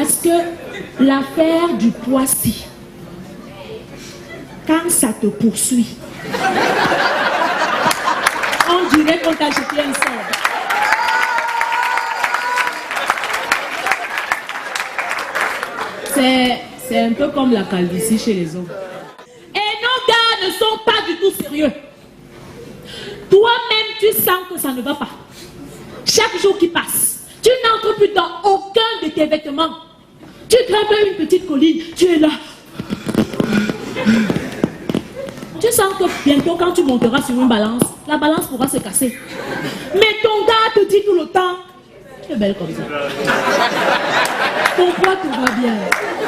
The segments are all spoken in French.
Parce que l'affaire du poissi, quand ça te poursuit, on dirait qu'on t'a jeté un sort. C'est un peu comme la calvitie chez les hommes. Et nos gars ne sont pas du tout sérieux. Toi-même, tu sens que ça ne va pas. Chaque jour qui passe, tu n'entres plus dans aucun de tes vêtements. Tu grimpes une petite colline, tu es là. Tu sens que bientôt, quand tu monteras sur une balance, la balance pourra se casser. Mais ton gars te dit tout le temps, tu es belle comme ça. Ton poids te va bien.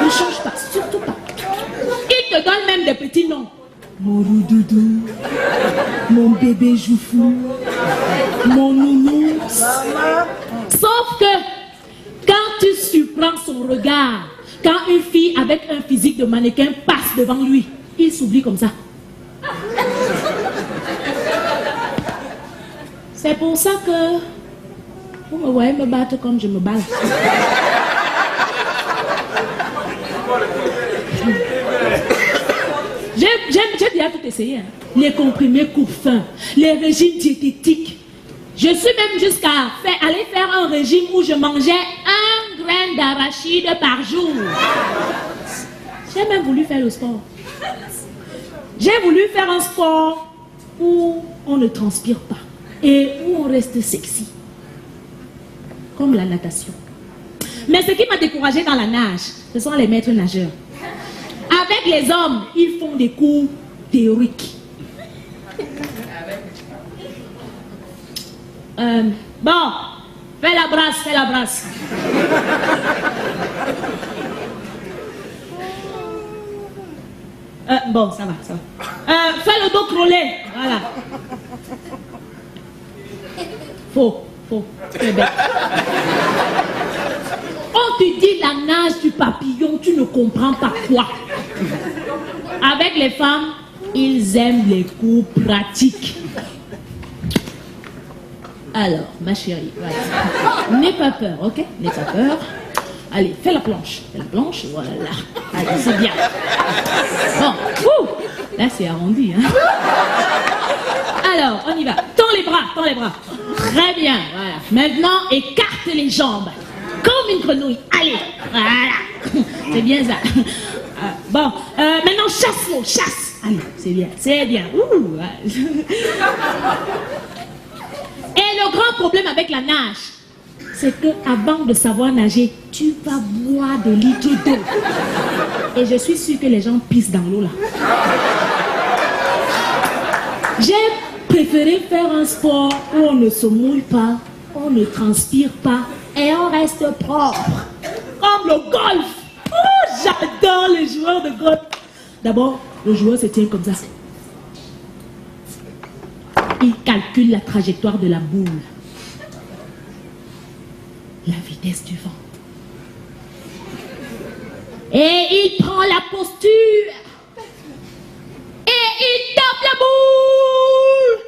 Ne change pas, surtout pas. Il te donne même des petits noms. Mon roudoudou, mon bébé joufou, mon nounours. Sauf que quand tu surprends son regard, quand une fille avec un physique de mannequin passe devant lui, il s'oublie comme ça. C'est pour ça que vous me voyez me battre comme je me bats. J'ai déjà tout essayé. Hein. Les comprimés coupe-faim, les régimes diététiques. Je suis même jusqu'à aller faire un régime où je mangeais 1 grain d'arachide par jour. J'ai même voulu faire le sport. J'ai voulu faire un sport où on ne transpire pas et où on reste sexy. Comme la natation. Mais ce qui m'a découragée dans la nage, ce sont les maîtres nageurs. Avec les hommes, ils font des cours théoriques. Bon, fais la brasse, fais la brasse. Bon, ça va, ça va. Fais le dos crawlé, voilà. Faux. Tu es bête. On te dit la nage du papillon, tu ne comprends pas quoi. Avec les femmes, ils aiment les cours pratiques. Alors, ma chérie, voilà. N'aie pas peur, ok? N'aie pas peur. Allez, fais la planche. Fais la planche, voilà. Allez, c'est bien. Bon, là c'est arrondi, hein. Alors, on y va. Tends les bras. Très bien, voilà. Maintenant, écarte les jambes. Comme une grenouille. Allez, voilà. C'est bien ça. Bon, maintenant, chasse. Allez, c'est bien. Ouh. Et le grand problème avec la nage, c'est que avant de savoir nager, tu vas boire des litres d'eau. Et je suis sûre que les gens pissent dans l'eau là. J'ai préféré faire un sport où on ne se mouille pas, on ne transpire pas et on reste propre. Comme le golf. Oh, j'adore les joueurs de golf. D'abord, le joueur se tient comme ça. Il calcule la trajectoire de la boule. La vitesse du vent. Et il prend la posture. Et il tape la boule.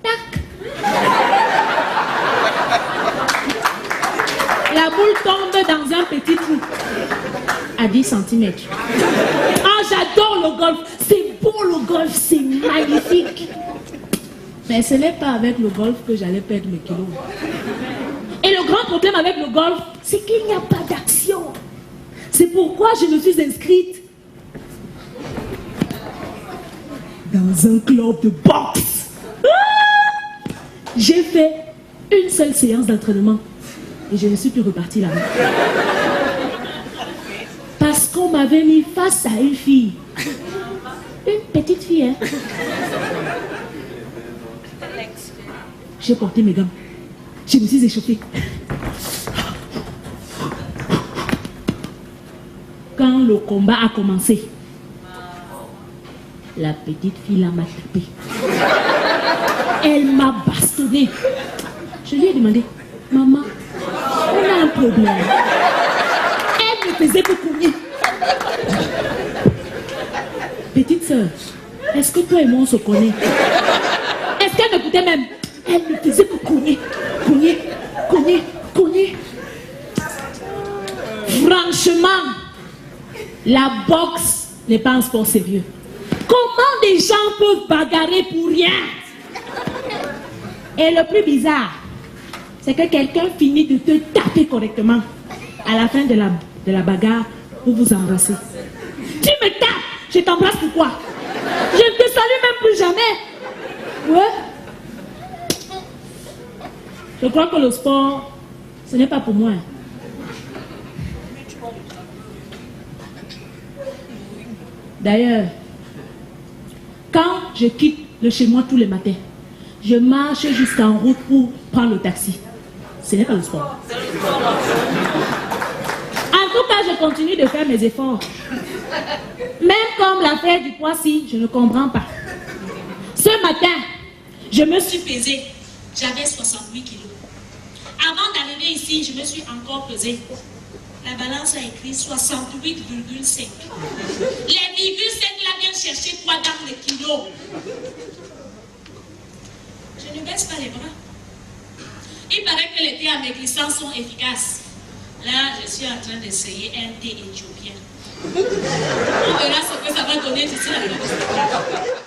Tac. La boule tombe dans un petit trou. À 10 cm. Ah, j'adore le golf. C'est beau le golf, c'est magnifique. Mais ce n'est pas avec le golf que j'allais perdre mes kilos. Et le grand problème avec le golf, c'est qu'il n'y a pas d'action. C'est pourquoi je me suis inscrite dans un club de boxe. J'ai fait une seule séance d'entraînement et je ne suis plus repartie là-bas. Parce qu'on m'avait mis face à une fille. Une petite fille, hein. J'ai porté mes gants. Je me suis échauffée. Quand le combat a commencé, la petite fille là m'a tapé. Elle m'a bastonné. Je lui ai demandé, maman, on a un problème. Elle ne faisait que cogner. Petite soeur, est-ce que toi et moi on se connaît? Est-ce qu'elle m'écoutait même? Elle ne faisait que cogner. Franchement, la boxe n'est pas un sport sérieux. Comment des gens peuvent bagarrer pour rien? Et le plus bizarre, c'est que quelqu'un finit de te taper correctement à la fin de la bagarre pour vous embrasser. Tu me tapes, je t'embrasse pourquoi? Je ne te salue même plus jamais. Ouais. Je crois que le sport, ce n'est pas pour moi. D'ailleurs, quand je quitte le chez moi tous les matins, je marche jusqu'en route pour prendre le taxi. Ce n'est pas le sport. En tout cas, je continue de faire mes efforts. Même comme l'affaire du poids-ci, je ne comprends pas. Ce matin, je me suis pesée. J'avais 68 kilos. Avant d'arriver ici, je me suis encore pesée. La balance a écrit 68,5. Les virgules 5 là viennent chercher quoi dans les kilos? Je ne baisse pas les bras. Il paraît que les thés amaigrissants sont efficaces. Là, je suis en train d'essayer un thé éthiopien. On verra ce que ça va donner d'ici la fin du spectacle.